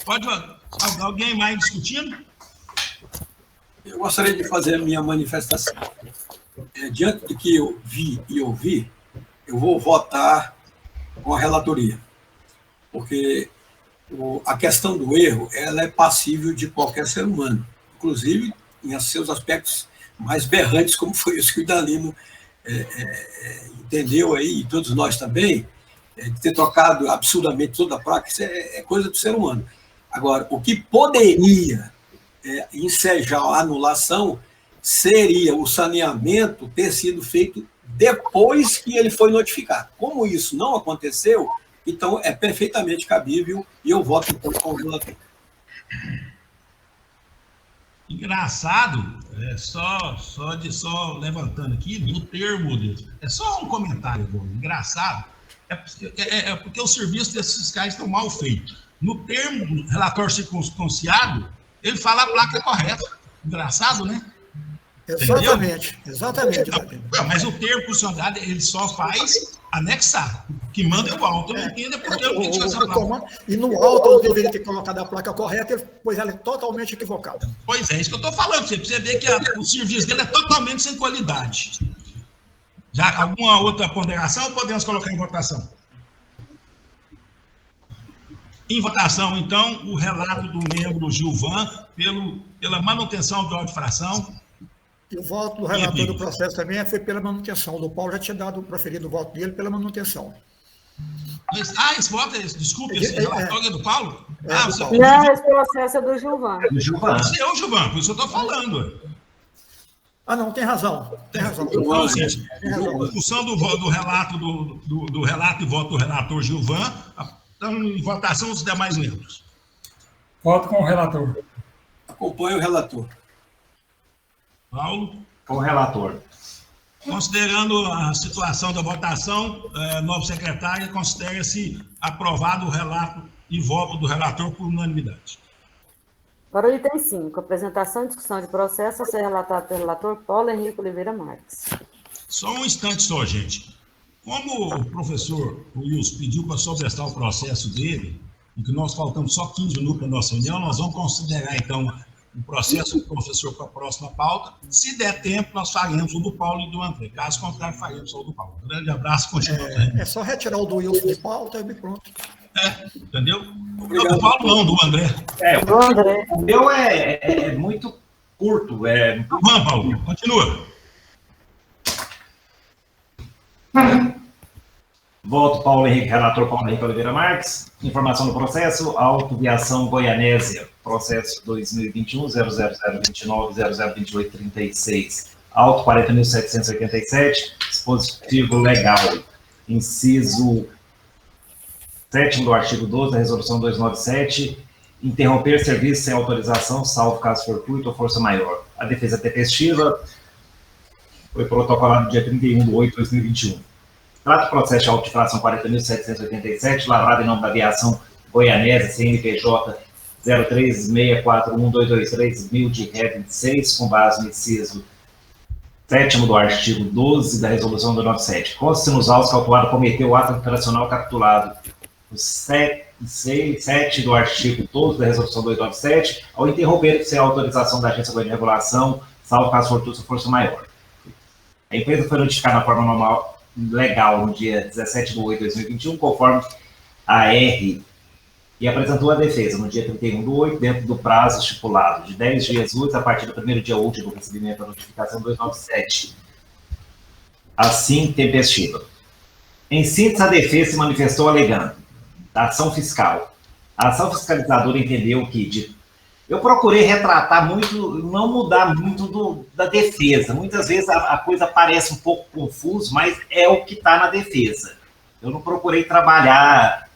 Pode alguém mais discutindo? Eu gostaria de fazer a minha manifestação. Diante do que eu vi e ouvi, eu vou votar com a relatoria. Porque a questão do erro, ela é passível de qualquer ser humano, inclusive em seus aspectos mais berrantes, como foi isso que o Dalino entendeu aí, e todos nós também, de ter trocado absurdamente toda a placa, isso é coisa do ser humano. Agora, o que poderia ensejar a anulação seria o saneamento ter sido feito depois que ele foi notificado. Como isso não aconteceu, então é perfeitamente cabível e eu voto então com o relator. Engraçado, só levantando aqui, no termo dele, é só um comentário bom. Engraçado, porque os serviços desses fiscais estão mal feitos. No termo do relatório circunstanciado, ele fala a placa correta. Engraçado, né? Exatamente. Mas o termo circunstanciado, ele só faz anexar. Que manda é o auto. Eu não entendo porque eu não tinha essa placa. E no auto eu deveria ter colocado a placa correta, pois ela é totalmente equivocada. Pois é, isso que eu estou falando. Você vê que o serviço dele é totalmente sem qualidade. Já alguma outra ponderação ou podemos colocar em votação? Em votação, então, o relato do membro Gilvan pela manutenção da auto-infração. E o voto do relator do processo também foi pela manutenção. O do Paulo já tinha dado, proferido o voto dele pela manutenção. Esse voto, desculpe, esse relatório é do Paulo? Não, esse processo é do Gilvan. Esse é o Gilvan, por isso eu estou falando. Não, tem razão. Então, gente, em função do relato do relato e voto do relator Gilvan, estão em votação os demais membros. Voto com o relator. Acompanho o relator. Paulo? Com o relator. Considerando a situação da votação, novo secretário, considera-se aprovado o relato e voto do relator por unanimidade. Para o item 5, apresentação e discussão de processo a ser relatado pelo relator Paulo Henrique Oliveira Marques. Só um instante só, gente. Como o professor Wilson pediu para sobrestar o processo dele, e que nós faltamos só 15 minutos para a nossa reunião, nós vamos considerar, então, o processo do professor para a próxima pauta. Se der tempo, nós faremos o do Paulo e do André. Caso contrário, faremos o do Paulo. Grande abraço, continua. É só retirar o do Wilson de pauta e pronto. Entendeu? Não, do Paulo não, do André. Do André. O meu é muito curto. Vamos, Paulo, continua. Voto Paulo Henrique, relator Paulo Henrique Oliveira Marques. Informação do processo, Autoviação Goianésia, processo 2021-00029-002836, auto 40.787, dispositivo legal, inciso 7º do artigo 12 da resolução 297, interromper serviço sem autorização, salvo caso fortuito ou força maior. A defesa tempestiva foi protocolada no dia 31/8/2021. Trata o processo de auto-infração 40.787, lavrado em nome da Aviação Goianésia, CNPJ 03641223.000 de ré 26, com base no inciso 7º do artigo 12 da resolução 297. Consta-se nos autos que o autuado cometeu o ato infracional capitulado no 7 do artigo 12 da resolução 297, ao interromper sem autorização da Agência Goiana de Regulação, salvo caso fortuito ou força maior. A empresa foi notificada na forma normal legal no dia 17/8/2021, conforme a R, e apresentou a defesa no dia 31/8, dentro do prazo estipulado de 10 dias úteis, a partir do primeiro dia útil do recebimento da notificação 297. Assim, tempestiva. Em síntese, a defesa se manifestou alegando da ação fiscal. A ação fiscalizadora entendeu que eu procurei retratar muito, não mudar muito da defesa. Muitas vezes a coisa parece um pouco confuso, mas é o que está na defesa. Eu não procurei trabalhar,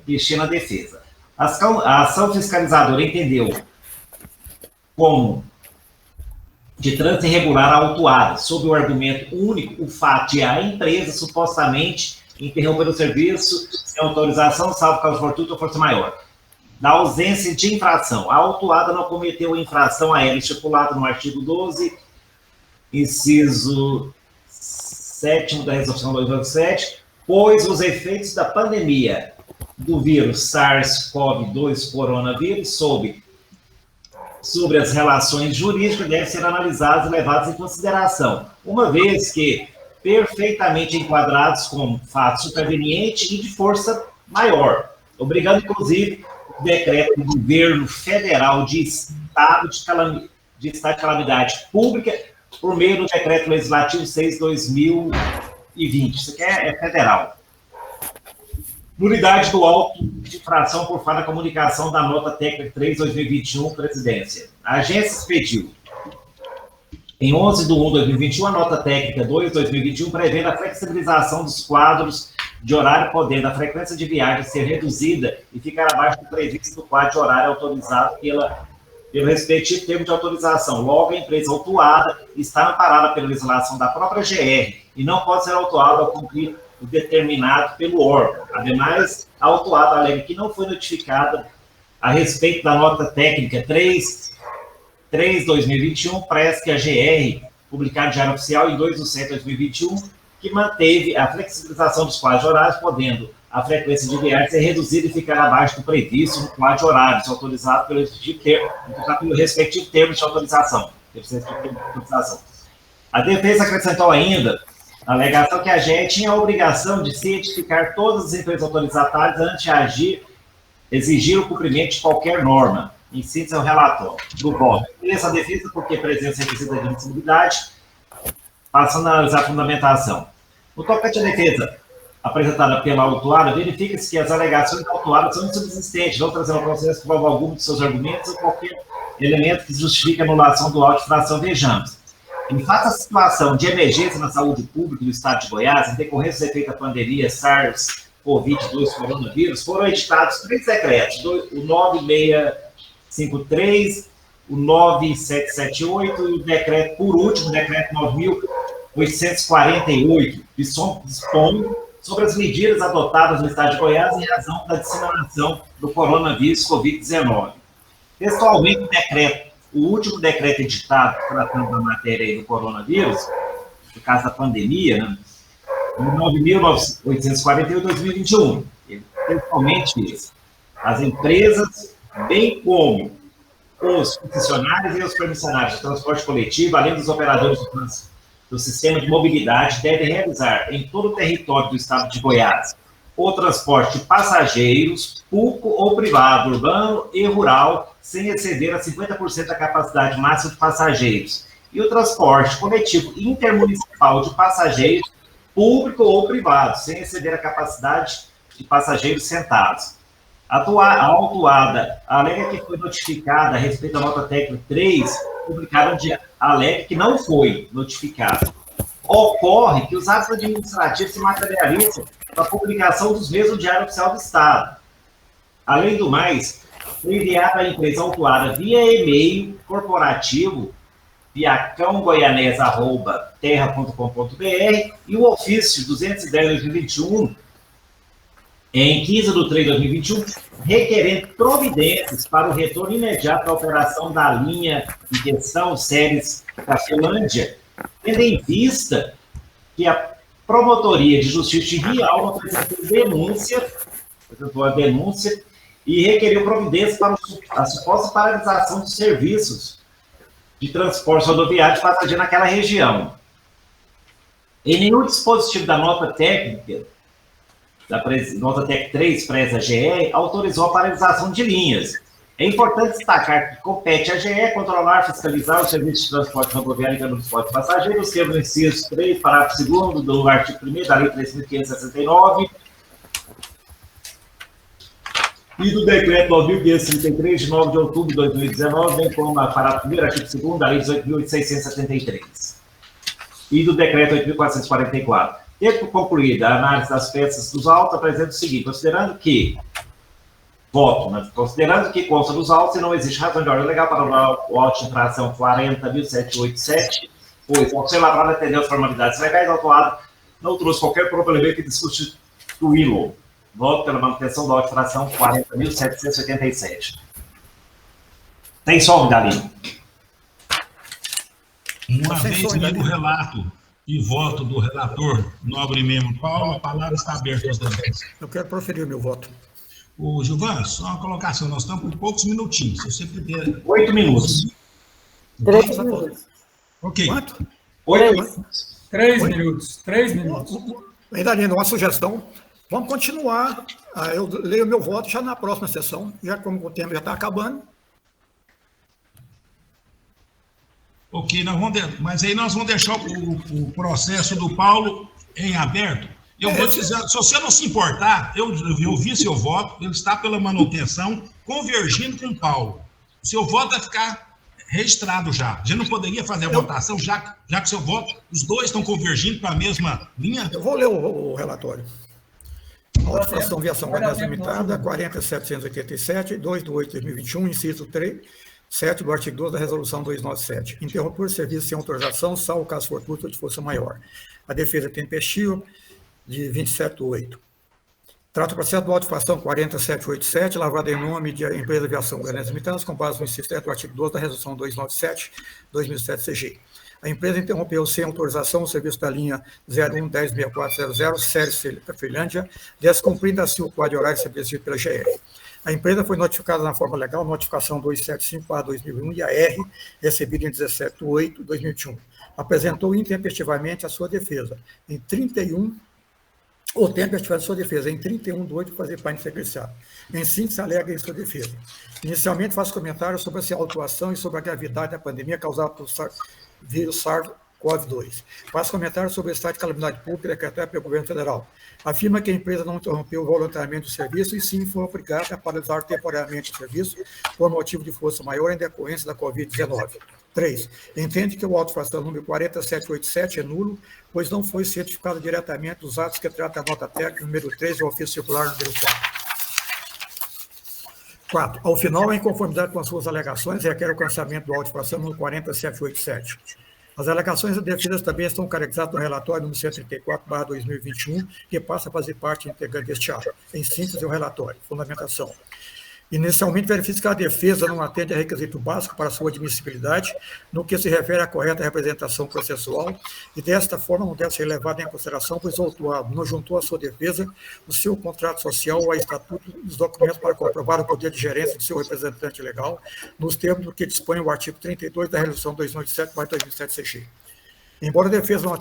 mexer na defesa. A ação fiscalizadora entendeu como de trânsito irregular autuado, sob o argumento único, o fato de a empresa supostamente interromper o serviço sem autorização, salvo caso fortuito ou força maior. Da ausência de infração. A autuada não cometeu infração a ela estipulada no artigo 12, inciso 7º da resolução 297, pois os efeitos da pandemia do vírus SARS-CoV-2 coronavírus sobre as relações jurídicas devem ser analisados e levados em consideração, uma vez que perfeitamente enquadrados como fato superveniente e de força maior, obrigando, inclusive, o decreto do governo federal de estado de calamidade pública por meio do decreto legislativo 6/2020. Isso aqui é federal. Nulidade do auto de infração por falha da comunicação da nota técnica 3/2021, presidência. A agência expediu, em 11/1/2021, a nota técnica 2/2021, prevendo a flexibilização dos quadros de horário, podendo a frequência de viagem ser reduzida e ficar abaixo do previsto do quadro de horário autorizado pelo respectivo termo de autorização. Logo, a empresa autuada está amparada pela legislação da própria GR e não pode ser autuada ao cumprir o determinado pelo órgão. Ademais, a autuada alega que não foi notificada a respeito da nota técnica 3/2021, parece que a GR, publicada no Diário Oficial em 2/7/2021, que manteve a flexibilização dos quadros de horários, podendo a frequência de viagem ser reduzida e ficar abaixo do previsto no quadro de horários, autorizado pelo respectivo termo de autorização. A defesa acrescentou ainda a alegação que a GE tinha a obrigação de cientificar todas as empresas autorizatárias antes de agir, exigir o cumprimento de qualquer norma. Em síntese, o relatório do voto. Essa defesa, porque presença requisita de admissibilidade, passando a analisar a fundamentação. No tocante à defesa apresentada pela autuada, verifica-se que as alegações da autuada são insubsistentes, não trazendo ao processo prova algum de seus argumentos ou qualquer elemento que justifique a anulação do auto de infração. Vejamos. Em face à situação de emergência na saúde pública do estado de Goiás, em decorrência do efeito da pandemia SARS-CoV-2 coronavírus, foram editados 3 decretos, o 9653, o 9778 e o decreto, por último, o decreto 9.848, que dispõe sobre as medidas adotadas no estado de Goiás em razão da disseminação do coronavírus Covid-19. Textualmente, o último decreto editado tratando da matéria aí do coronavírus, no caso da pandemia, né, em 9.848/2021, textualmente as empresas, bem como os concessionários e os permissionários de transporte coletivo, além dos operadores do sistema de mobilidade, devem realizar em todo o território do estado de Goiás o transporte de passageiros, público ou privado, urbano e rural, sem exceder a 50% da capacidade máxima de passageiros, e o transporte coletivo intermunicipal de passageiros, público ou privado, sem exceder a capacidade de passageiros sentados. A autuada alega que foi notificada a respeito da nota técnica 3, publicada onde alega que não foi notificada. Ocorre que os atos administrativos se materializam na publicação dos mesmos no Diário Oficial do Estado. Além do mais, foi enviado à empresa autuada via e-mail corporativo, viacãogoianese@terra.com.br, e o ofício 210/2021, em 15 de 3 de 2021, requerendo providências para o retorno imediato da operação da linha em questão, Séries Cafelândia, tendo em vista que a Promotoria de Justiça de Rial apresentou a denúncia e requeriu providências para a suposta paralisação dos serviços de transporte rodoviário de passageiro naquela região. Em nenhum dispositivo da nota técnica, da nota técnica 3, presa GE, autorizou a paralisação de linhas. É importante destacar que compete à GE controlar, fiscalizar o serviço de transporte rodoviário e transporte de passageiros, termos inciso 3, parágrafo 2º do artigo 1º da Lei 3.569 e do Decreto 9.533, de 9 de outubro de 2019, bem como a parágrafo 1º, artigo 2º da Lei 18.673 e do Decreto 8.444. Tendo concluída a análise das peças dos autos, apresenta o seguinte: considerando que consta dos autos e não existe razão de ordem legal para o auto de infração 40.787, pois, ao ser lavrado atender as formalidades legais, o autuado não trouxe qualquer próprio elemento que discuti-lo. Voto pela manutenção da auto de infração 40.787. Tem som, Dalino? Uma vez lido o relato e voto do relator, nobre membro Paulo, a palavra está aberta aos demais. Eu quero proferir o meu voto. Ô, Gilvan, só uma colocação, nós estamos com poucos minutinhos. Se você puder... 8 minutos. 3 minutos. Ok. Quanto? 8 minutos. 3 minutos. 3 minutos. Ainda ainda uma sugestão. Vamos continuar. Eu leio o meu voto já na próxima sessão, já como o tempo já está acabando. Ok, mas aí nós vamos deixar o processo do Paulo em aberto. Eu vou dizer, se você não se importar, eu vi seu voto, ele está pela manutenção, convergindo com o Paulo. O seu voto vai ficar registrado já. A gente não poderia fazer a votação, já que o seu voto, os dois estão convergindo para a mesma linha? Eu vou ler o relatório. Auto de infração viação Goiás Limitada, 40.787, 2 de 8 de 2021, inciso 3, 7 do artigo 12 da resolução 297. Interromper o serviço sem autorização, salvo caso fortuito ou de força maior. A defesa tempestiva, de 27/8. Trata o processo do auto de infração 40.787, lavrado em nome de empresa de aviação Goiás Limitada, com base no inciso 3 do artigo 12 da resolução 297/2007 CG. A empresa interrompeu sem autorização o serviço da linha 01106400, série Cafelândia, descumprindo assim o quadro de horário estabelecido pela GR. A empresa foi notificada na forma legal, notificação 275/2001 e a R, recebida em 17/8/2021. Apresentou intempestivamente a sua defesa. Em 31 o tempo estiver em sua defesa, em 31/8, fazer parte secreciado. Em síntese, alega em sua defesa. Inicialmente, faço comentários sobre essa autuação e sobre a gravidade da pandemia causada pelo vírus SARS-CoV-2. Faço comentários sobre o estado de calamidade pública decretado pelo governo federal. Afirma que a empresa não interrompeu voluntariamente o serviço e sim foi obrigada a paralisar temporariamente o serviço por motivo de força maior em decorrência da Covid-19. 3. Entende que o auto de infração número 40.787 é nulo, pois não foi certificado diretamente dos atos que trata a nota técnica número 3 do ofício circular número 4. 4. Ao final, em conformidade com as suas alegações, requer o cancelamento do auto de infração número 40787. As alegações e defesas também estão caracterizadas no relatório número 134/2021, que passa a fazer parte integrante deste ato. Em síntese, o relatório. Fundamentação. Inicialmente, verifica que a defesa não atende a requisito básico para sua admissibilidade, no que se refere à correta representação processual, e desta forma não deve ser levada em consideração, pois o autuado não juntou à sua defesa o seu contrato social ou a estatuto dos documentos para comprovar o poder de gerência de seu representante legal, nos termos do que dispõe o artigo 32 da Resolução 297/2007 CG. Embora a defesa não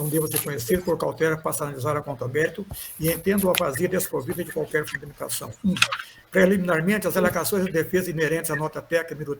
deva ser conhecida, por cautela passa a analisar a conta aberto e entendo-a vazia desprovida de qualquer fundamentação. 1. Preliminarmente, as alegações de defesa inerentes à nota técnica número